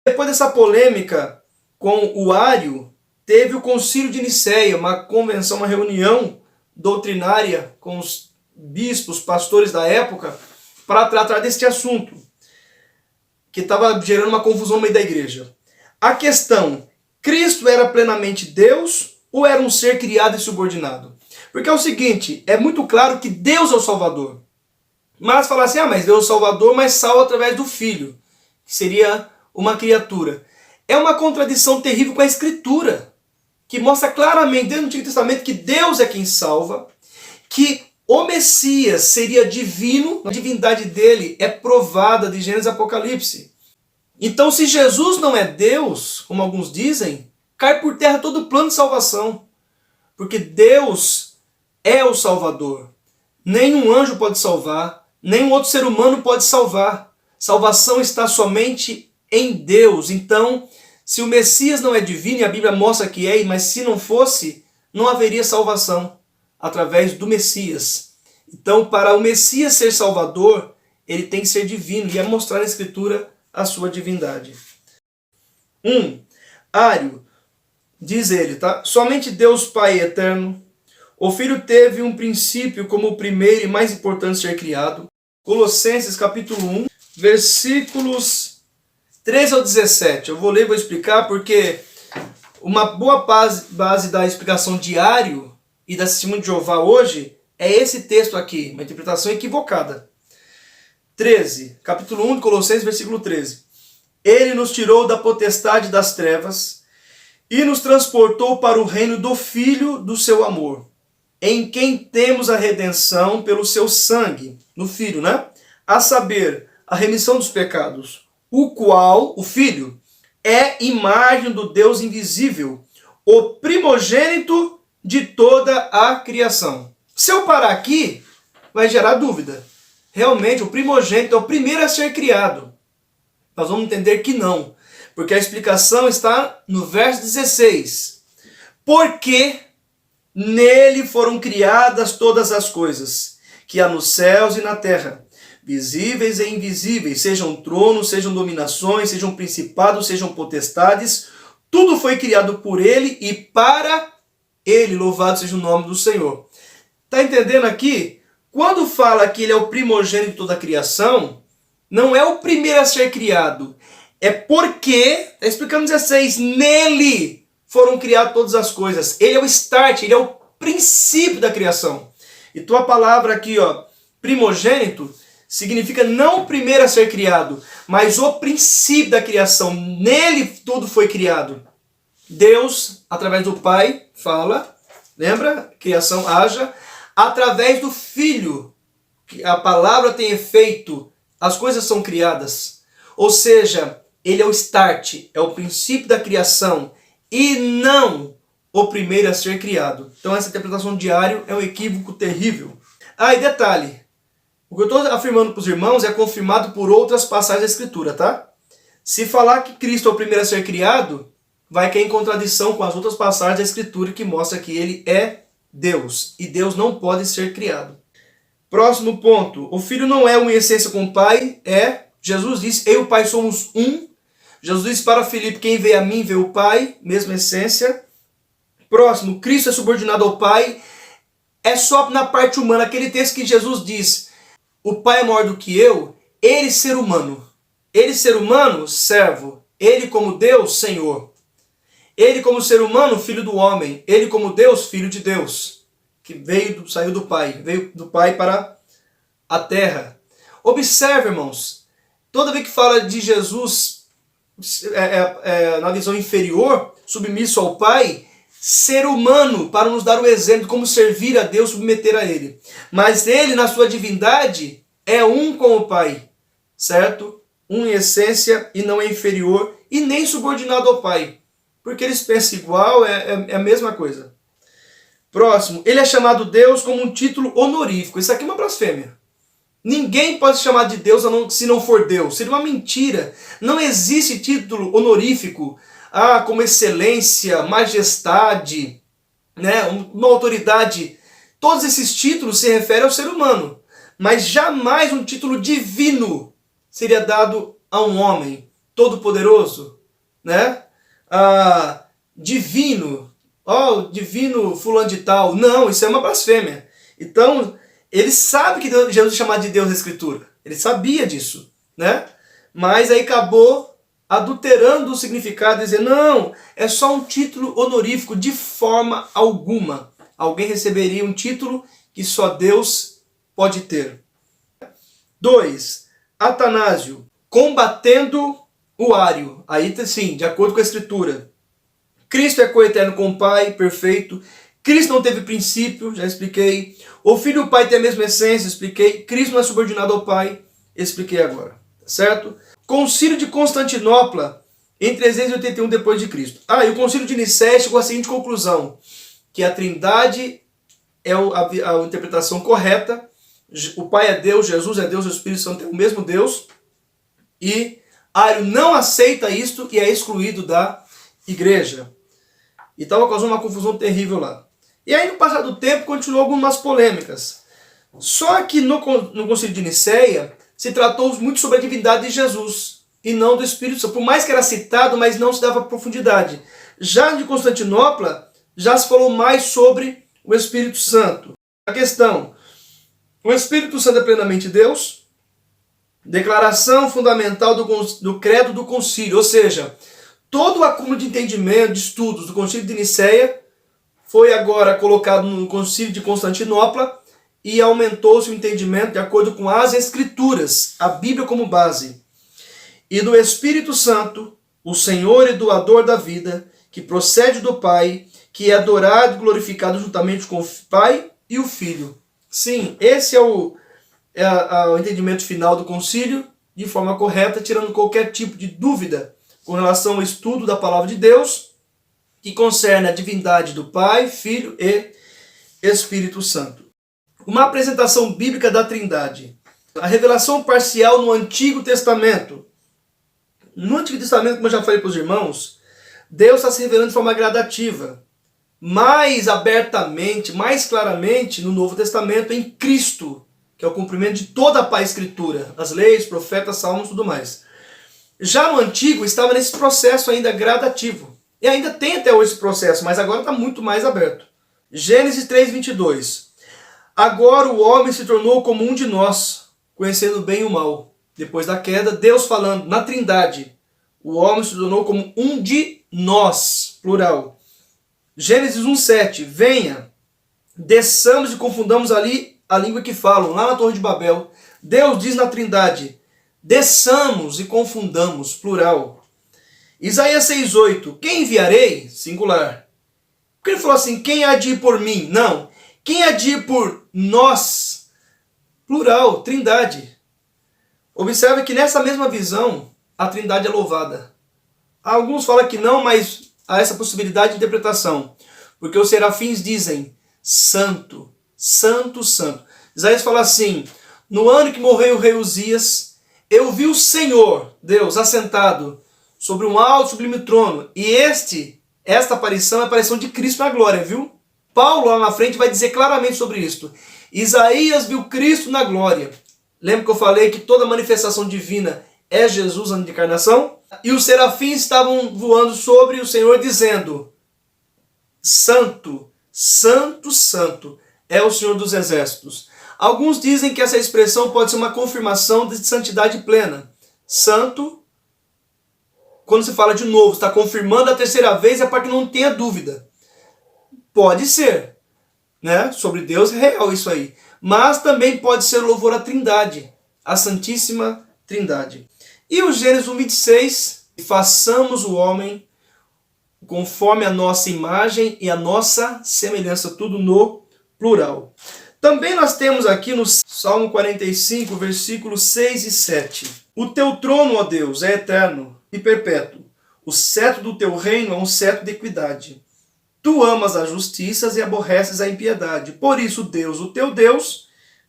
Depois dessa polêmica com o Ário, teve o Concílio de Nicéia, uma convenção, uma reunião doutrinária com os bispos, pastores da época, para tratar deste assunto, que estava gerando uma confusão no meio da igreja. A questão, Cristo era plenamente Deus ou era um ser criado e subordinado? Porque é o seguinte, é muito claro que Deus é o Salvador. Mas falar assim, mas Deus é o Salvador, mas salva através do Filho, que seria uma criatura. É uma contradição terrível com a Escritura, que mostra claramente, desde o Antigo Testamento, que Deus é quem salva, que o Messias seria divino, a divindade dele é provada de Gênesis e Apocalipse. Então, se Jesus não é Deus, como alguns dizem, cai por terra todo o plano de salvação. Porque Deus é o Salvador. Nenhum anjo pode salvar, nenhum outro ser humano pode salvar. Salvação está somente em Deus. Então, se o Messias não é divino, e a Bíblia mostra que é, mas se não fosse, não haveria salvação através do Messias. Então, para o Messias ser Salvador, ele tem que ser divino, e é mostrar na Escritura a sua divindade. Ário, diz ele, tá? Somente Deus Pai eterno. O Filho teve um princípio como o primeiro e mais importante ser criado. Colossenses capítulo 1, versículos 13 ao 17. Eu vou ler e vou explicar porque uma boa base da explicação de Ário e da Testemunha de Jeová hoje é esse texto aqui, uma interpretação equivocada. 13, capítulo 1 de Colossenses, versículo 13. Ele nos tirou da potestade das trevas e nos transportou para o reino do Filho do seu amor, em quem temos a redenção pelo seu sangue, no Filho, né? A saber, a remissão dos pecados, o qual, o Filho, é imagem do Deus invisível, o primogênito de toda a criação. Se eu parar aqui, vai gerar dúvida. Realmente, o primogênito é o primeiro a ser criado. Nós vamos entender que não, porque a explicação está no verso 16. Porque nele foram criadas todas as coisas, que há nos céus e na terra, visíveis e invisíveis, sejam tronos, sejam dominações, sejam principados, sejam potestades, tudo foi criado por ele e para ele, louvado seja o nome do Senhor. Está entendendo aqui? Quando fala que ele é o primogênito de toda a criação, não é o primeiro a ser criado. É porque, está explicando 16, nele foram criadas todas as coisas. Ele é o start, ele é o princípio da criação. Então a palavra aqui, primogênito, significa não o primeiro a ser criado, mas o princípio da criação. Nele tudo foi criado. Deus, através do Pai, fala, lembra? Criação haja. Através do Filho, que a palavra tem efeito, as coisas são criadas. Ou seja, ele é o start, é o princípio da criação e não o primeiro a ser criado. Então essa interpretação de Ário é um equívoco terrível. E detalhe, o que eu estou afirmando para os irmãos é confirmado por outras passagens da Escritura, tá? Se falar que Cristo é o primeiro a ser criado, vai cair em contradição com as outras passagens da Escritura que mostra que ele é Deus, e Deus não pode ser criado. Próximo ponto, o Filho não é uma essência com o Pai, Jesus disse, eu e o Pai somos um. Jesus disse para Filipe, quem vê a mim vê o Pai, mesma essência. Próximo, Cristo é subordinado ao Pai, é só na parte humana, aquele texto que Jesus diz, o Pai é maior do que eu, ele ser humano, servo, ele como Deus, Senhor. Ele como ser humano, filho do homem. Ele como Deus, filho de Deus. Que saiu do Pai. Veio do Pai para a terra. Observe, irmãos. Toda vez que fala de Jesus na visão inferior, submisso ao Pai, ser humano, para nos dar o exemplo de como servir a Deus, submeter a Ele. Mas Ele, na sua divindade, é um com o Pai. Certo? Um em essência e não é inferior e nem subordinado ao Pai. Porque eles pensam igual, é a mesma coisa. Próximo, ele é chamado Deus como um título honorífico. Isso aqui é uma blasfêmia. Ninguém pode se chamar de Deus se não for Deus. Seria uma mentira. Não existe título honorífico, como excelência, majestade, né, uma autoridade. Todos esses títulos se referem ao ser humano. Mas jamais um título divino seria dado a um homem todo-poderoso, né? Divino, divino fulano de tal. Não, isso é uma blasfêmia. Então, ele sabe que Jesus é chamado de Deus na Escritura. Ele sabia disso, né? Mas aí acabou adulterando o significado, dizendo, não, é só um título honorífico, de forma alguma. Alguém receberia um título que só Deus pode ter. 2. Atanásio, combatendo o Ário. Aí sim, de acordo com a Escritura. Cristo é coeterno com o Pai, perfeito. Cristo não teve princípio, já expliquei. O Filho e o Pai têm a mesma essência, expliquei. Cristo não é subordinado ao Pai, expliquei agora. Certo? Concílio de Constantinopla, em 381 depois de Cristo. E o Concílio de Nicéia chegou à seguinte conclusão, que a Trindade é a interpretação correta, o Pai é Deus, Jesus é Deus, o Espírito Santo é o mesmo Deus, e Ário não aceita isto e é excluído da igreja. E estava causando uma confusão terrível lá. E aí, no passar do tempo, continuou algumas polêmicas. Só que no Concílio de Nicéia se tratou muito sobre a divindade de Jesus e não do Espírito Santo. Por mais que era citado, mas não se dava profundidade. Já de Constantinopla, já se falou mais sobre o Espírito Santo. A questão, o Espírito Santo é plenamente Deus? Declaração fundamental do credo do concílio, ou seja, todo o acúmulo de entendimento, de estudos do Concílio de Nicéia foi agora colocado no Concílio de Constantinopla e aumentou-se o entendimento de acordo com as Escrituras, a Bíblia como base. E do Espírito Santo, o Senhor e doador da vida, que procede do Pai, que é adorado e glorificado juntamente com o Pai e o Filho. Sim, esse é o entendimento final do concílio, de forma correta, tirando qualquer tipo de dúvida com relação ao estudo da Palavra de Deus, que concerne a divindade do Pai, Filho e Espírito Santo. Uma apresentação bíblica da Trindade. A revelação parcial no Antigo Testamento. No Antigo Testamento, como eu já falei para os irmãos, Deus está se revelando de forma gradativa, mais abertamente, mais claramente no Novo Testamento, em Cristo, que é o cumprimento de toda a Escritura, as leis, profetas, salmos e tudo mais. Já no Antigo estava nesse processo ainda gradativo. E ainda tem até hoje esse processo, mas agora está muito mais aberto. Gênesis 3:22. Agora o homem se tornou como um de nós, conhecendo o bem e o mal. Depois da queda, Deus falando na Trindade. O homem se tornou como um de nós, plural. Gênesis 1:7. Venha, desçamos e confundamos ali a língua que falam, lá na Torre de Babel. Deus diz na Trindade, desçamos e confundamos, plural. Isaías 6:8. Quem enviarei? Singular. Porque ele falou assim, quem há de ir por mim? Não. Quem há de ir por nós? Plural, Trindade. Observe que nessa mesma visão, a Trindade é louvada. Alguns falam que não, mas há essa possibilidade de interpretação. Porque os serafins dizem, santo, santo, santo. Isaías fala assim, no ano que morreu o rei Uzias, eu vi o Senhor, Deus, assentado sobre um alto sublime trono. E esta aparição é a aparição de Cristo na glória, viu? Paulo lá na frente vai dizer claramente sobre isto. Isaías viu Cristo na glória. Lembra que eu falei que toda manifestação divina é Jesus na encarnação? E os serafins estavam voando sobre o Senhor dizendo, santo, santo, santo é o Senhor dos exércitos. Alguns dizem que essa expressão pode ser uma confirmação de santidade plena. Santo, quando se fala de novo, está confirmando a terceira vez, é para que não tenha dúvida. Pode ser, né? Sobre Deus é real isso aí. Mas também pode ser louvor à Trindade, à Santíssima Trindade. E o Gênesis 1:26, façamos o homem conforme a nossa imagem e a nossa semelhança, tudo no plural. Também nós temos aqui no Salmo 45, versículos 6 e 7. O teu trono, ó Deus, é eterno e perpétuo. O cetro do teu reino é um cetro de equidade. Tu amas a justiça e aborreces a impiedade. Por isso, Deus, o teu Deus,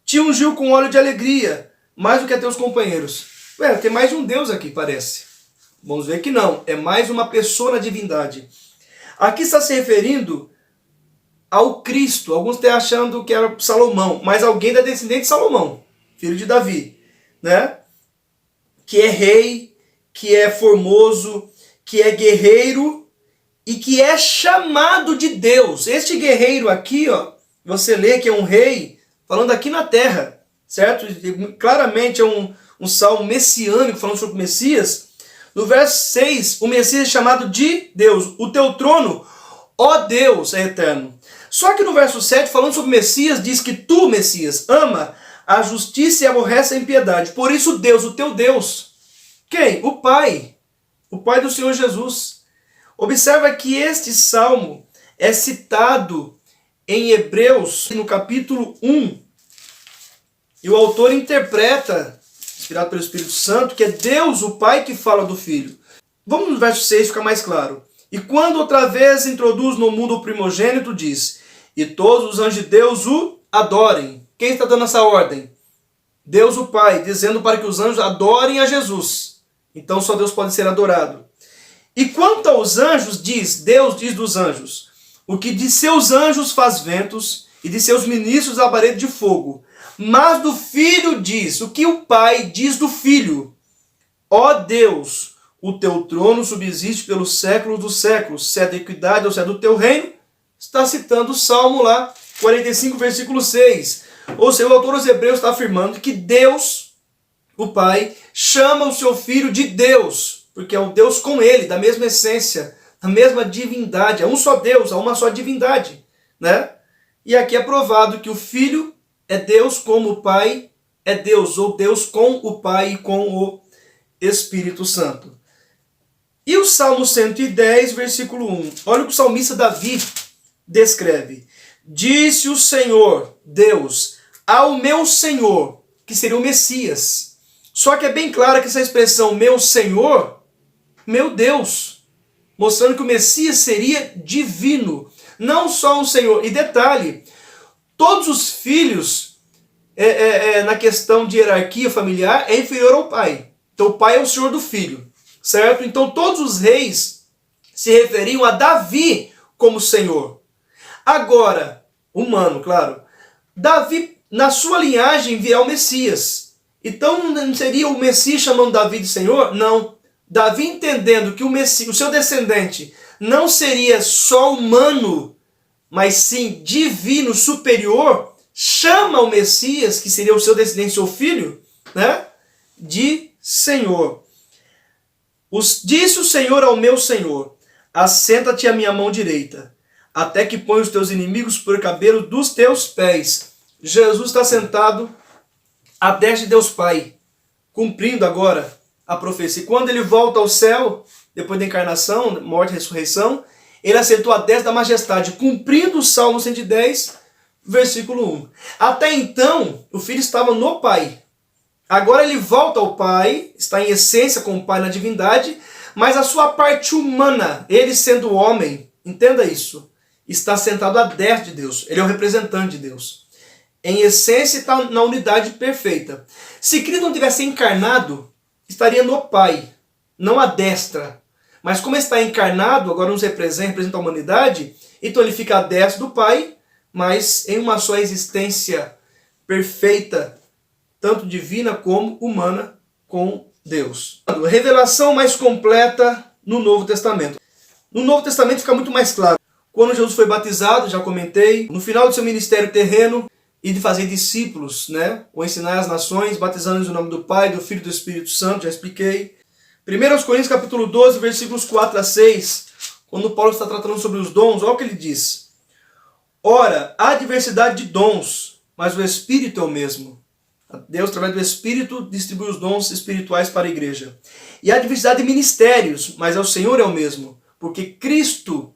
te ungiu com óleo de alegria, mais do que a teus companheiros. Tem mais de um Deus aqui, parece. Vamos ver que não. É mais uma pessoa na divindade. Aqui está se referindo ao Cristo. Alguns estão achando que era Salomão, mas alguém da descendente de Salomão, filho de Davi, né? Que é rei, que é formoso, que é guerreiro e que é chamado de Deus. Este guerreiro aqui, ó, você lê que é um rei falando aqui na terra, certo? Claramente é um salmo messiânico falando sobre o Messias. No verso 6, o Messias é chamado de Deus. O teu trono, ó Deus, é eterno. Só que no verso 7, falando sobre o Messias, diz que tu, Messias, ama a justiça e aborrece a impiedade. Por isso Deus, o teu Deus. Quem? O Pai. O Pai do Senhor Jesus. Observa que este salmo é citado em Hebreus, no capítulo 1. E o autor interpreta, inspirado pelo Espírito Santo, que é Deus, o Pai, que fala do Filho. Vamos no verso 6 ficar mais claro. E quando outra vez introduz no mundo o primogênito, diz: e todos os anjos de Deus o adorem. Quem está dando essa ordem? Deus o Pai, dizendo para que os anjos adorem a Jesus. Então só Deus pode ser adorado. E quanto aos anjos, Deus diz dos anjos: o que de seus anjos faz ventos, e de seus ministros labareda de fogo. Mas do Filho diz, o que o Pai diz do Filho: ó Deus, o teu trono subsiste pelos séculos dos séculos, se é da equidade ou se é do teu reino. Está citando o Salmo lá, 45, versículo 6. Ou seja, o autor aos Hebreus está afirmando que Deus, o Pai, chama o seu Filho de Deus, porque é um Deus com ele, da mesma essência, da mesma divindade. É um só Deus, há uma só divindade, né? E aqui é provado que o Filho é Deus como o Pai é Deus, ou Deus com o Pai e com o Espírito Santo. E o Salmo 110, versículo 1. Olha o que o salmista Davi descreve: disse o Senhor, Deus, ao meu Senhor, que seria o Messias. Só que é bem claro que essa expressão meu Senhor, meu Deus, mostrando que o Messias seria divino, não só um Senhor. E detalhe, todos os filhos, na questão de hierarquia familiar, é inferior ao pai. Então o pai é o senhor do filho, certo? Então todos os reis se referiam a Davi como Senhor. Agora, humano, claro, Davi, na sua linhagem, virá o Messias. Então não seria o Messias chamando Davi de Senhor? Não. Davi, entendendo que o Messias, o seu descendente, não seria só humano, mas sim divino, superior, chama o Messias, que seria o seu descendente, seu filho, né, de Senhor. Disse o Senhor ao meu Senhor: assenta-te à minha mão direita, até que põe os teus inimigos por cabelo dos teus pés. Jesus está sentado à destra de Deus Pai, cumprindo agora a profecia. Quando ele volta ao céu, depois da encarnação, morte e ressurreição, ele assentou à destra da majestade, cumprindo o Salmo 110, versículo 1. Até então, o Filho estava no Pai. Agora ele volta ao Pai, está em essência com o Pai na divindade, mas a sua parte humana, ele sendo homem, entenda isso, está sentado à destra de Deus. Ele é o representante de Deus. Em essência está na unidade perfeita. Se Cristo não tivesse encarnado, estaria no Pai, não à destra. Mas como está encarnado, agora nos representa a humanidade, então ele fica à destra do Pai, mas em uma só existência perfeita, tanto divina como humana, com Deus. A revelação mais completa no Novo Testamento. No Novo Testamento fica muito mais claro. Quando Jesus foi batizado, já comentei, no final do seu ministério terreno, e de fazer discípulos, né, ou ensinar as nações, batizando-os no nome do Pai, do Filho e do Espírito Santo, já expliquei. 1 Coríntios capítulo 12, versículos 4 a 6, quando Paulo está tratando sobre os dons, olha o que ele diz. Ora, há diversidade de dons, mas o Espírito é o mesmo. Deus, através do Espírito, distribui os dons espirituais para a igreja. E há diversidade de ministérios, mas o Senhor é o mesmo. Porque Cristo,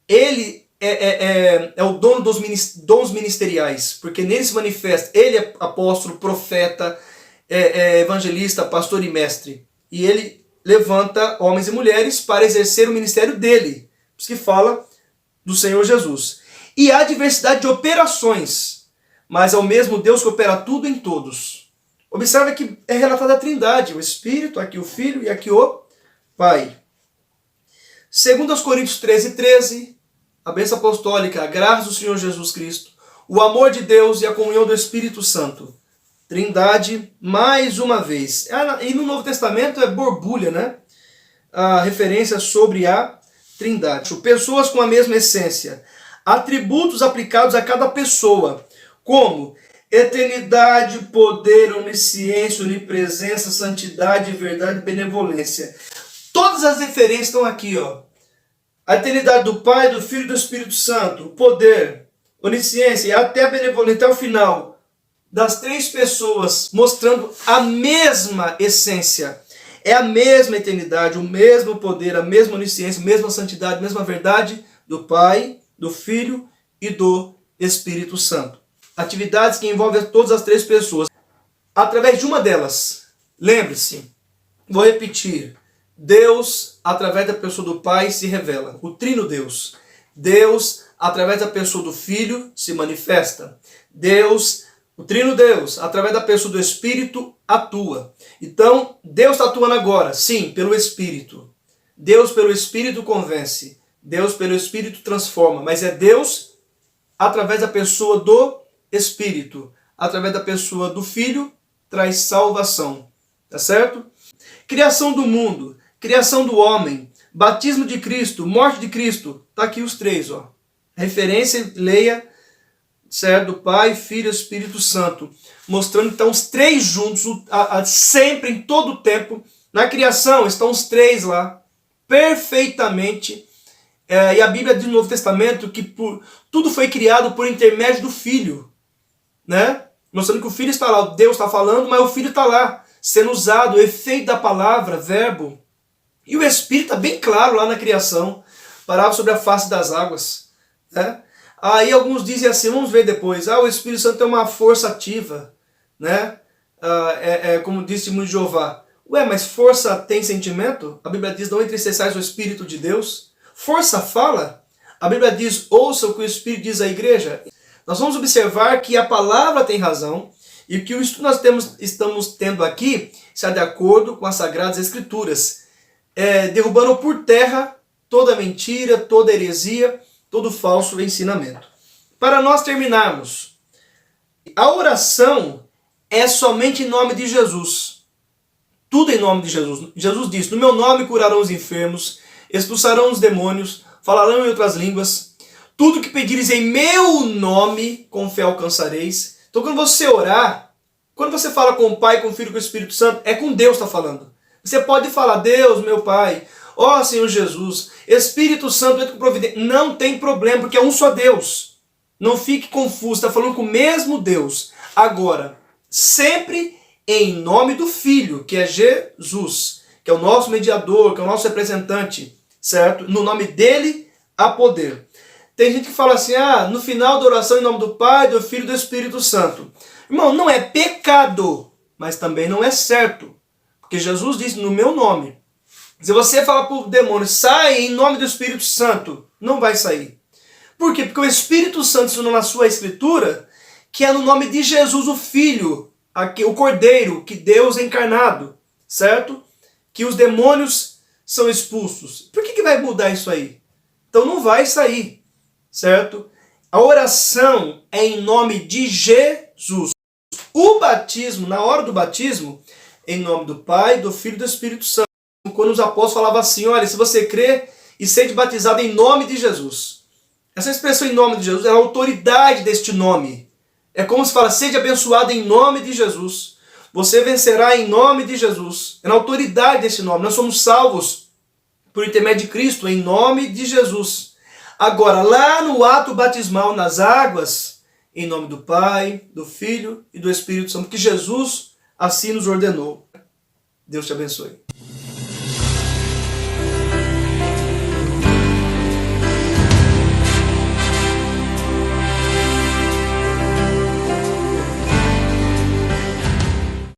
Ele é o dono dos dons ministeriais. Porque nele se manifesta, Ele é apóstolo, profeta, evangelista, pastor e mestre. E Ele levanta homens e mulheres para exercer o ministério dele. Por isso que fala do Senhor Jesus. E há diversidade de operações, mas é o mesmo Deus que opera tudo em todos. Observe que é relatada a Trindade, o Espírito, aqui o Filho e aqui o Pai. 2 Coríntios 13, a bênção apostólica, a graça do Senhor Jesus Cristo, o amor de Deus e a comunhão do Espírito Santo. Trindade, mais uma vez. E no Novo Testamento é borbulha, né? a referência sobre a Trindade. Pessoas com a mesma essência. Atributos aplicados a cada pessoa, como eternidade, poder, onisciência, onipresença, santidade, verdade e benevolência. Todas as referências estão aqui, ó. A eternidade do Pai, do Filho e do Espírito Santo, o poder, onisciência e até a benevolência, até o final, das três pessoas, mostrando a mesma essência. É a mesma eternidade, o mesmo poder, a mesma onisciência, a mesma santidade, a mesma verdade do Pai, do Filho e do Espírito Santo. Atividades que envolvem todas as três pessoas. Através de uma delas, lembre-se, vou repetir, Deus, através da pessoa do Pai, se revela. O Trino Deus. Deus, através da pessoa do Filho, se manifesta. Deus, o Trino Deus, através da pessoa do Espírito, atua. Então, Deus está atuando agora, sim, pelo Espírito. Deus pelo Espírito convence. Deus pelo Espírito transforma. Mas é Deus através da pessoa do Espírito. Através da pessoa do Filho, traz salvação. Tá certo? Criação do mundo, criação do homem, batismo de Cristo, morte de Cristo. Tá aqui os três, ó. Referência, leia, certo? Do Pai, Filho e Espírito Santo. Mostrando que estão os três juntos, sempre, em todo o tempo. Na criação estão os três lá, perfeitamente. E a Bíblia diz no Novo Testamento que tudo foi criado por intermédio do Filho. Né? Mostrando que o Filho está lá, Deus está falando, mas o Filho está lá, sendo usado, o efeito da palavra, verbo. E o Espírito está bem claro lá na criação, parava sobre a face das águas. Né? Aí alguns dizem assim, vamos ver depois, o Espírito Santo é uma força ativa, né? Como disse muito de Jeová. Ué, mas força tem sentimento? A Bíblia diz, não entristeciais o Espírito de Deus. Força fala? A Bíblia diz, ouça o que o Espírito diz à igreja. Nós vamos observar que a palavra tem razão e que o estudo nós estamos tendo aqui está de acordo com as Sagradas Escrituras, derrubando por terra toda mentira, toda heresia, todo falso ensinamento. Para nós terminarmos, a oração é somente em nome de Jesus. Tudo em nome de Jesus. Jesus disse, no meu nome curarão os enfermos, expulsarão os demônios, falarão em outras línguas. Tudo que pedires em meu nome, com fé alcançareis. Então quando você orar, quando você fala com o Pai, com o Filho e com o Espírito Santo, é com Deus que está falando. Você pode falar, Deus, meu Pai, ó Senhor Jesus, Espírito Santo, entra com providência. Não tem problema, porque é um só Deus. Não fique confuso, está falando com o mesmo Deus. Agora, sempre em nome do Filho, que é Jesus, que é o nosso mediador, que é o nosso representante, certo? No nome dele há poder. Tem gente que fala assim, no final da oração em nome do Pai, do Filho e do Espírito Santo. Irmão, não é pecado, mas também não é certo. Porque Jesus disse, no meu nome. Se você falar para o demônio, sai em nome do Espírito Santo, não vai sair. Por quê? Porque o Espírito Santo ensinou na sua escritura que é no nome de Jesus, o Filho, o Cordeiro, que Deus é encarnado, certo? Que os demônios são expulsos. Por que vai mudar isso aí? Então não vai sair, certo? A oração é em nome de Jesus. O batismo, na hora do batismo, em nome do Pai, do Filho e do Espírito Santo. Quando os apóstolos falavam assim, olha, se você crê e sede batizado em nome de Jesus. Essa expressão em nome de Jesus é a autoridade deste nome. É como se fala, seja abençoado em nome de Jesus. Você vencerá em nome de Jesus. É na autoridade desse nome. Nós somos salvos por intermédio de Cristo, em nome de Jesus. Agora, lá no ato batismal, nas águas, em nome do Pai, do Filho e do Espírito Santo, que Jesus assim nos ordenou. Deus te abençoe.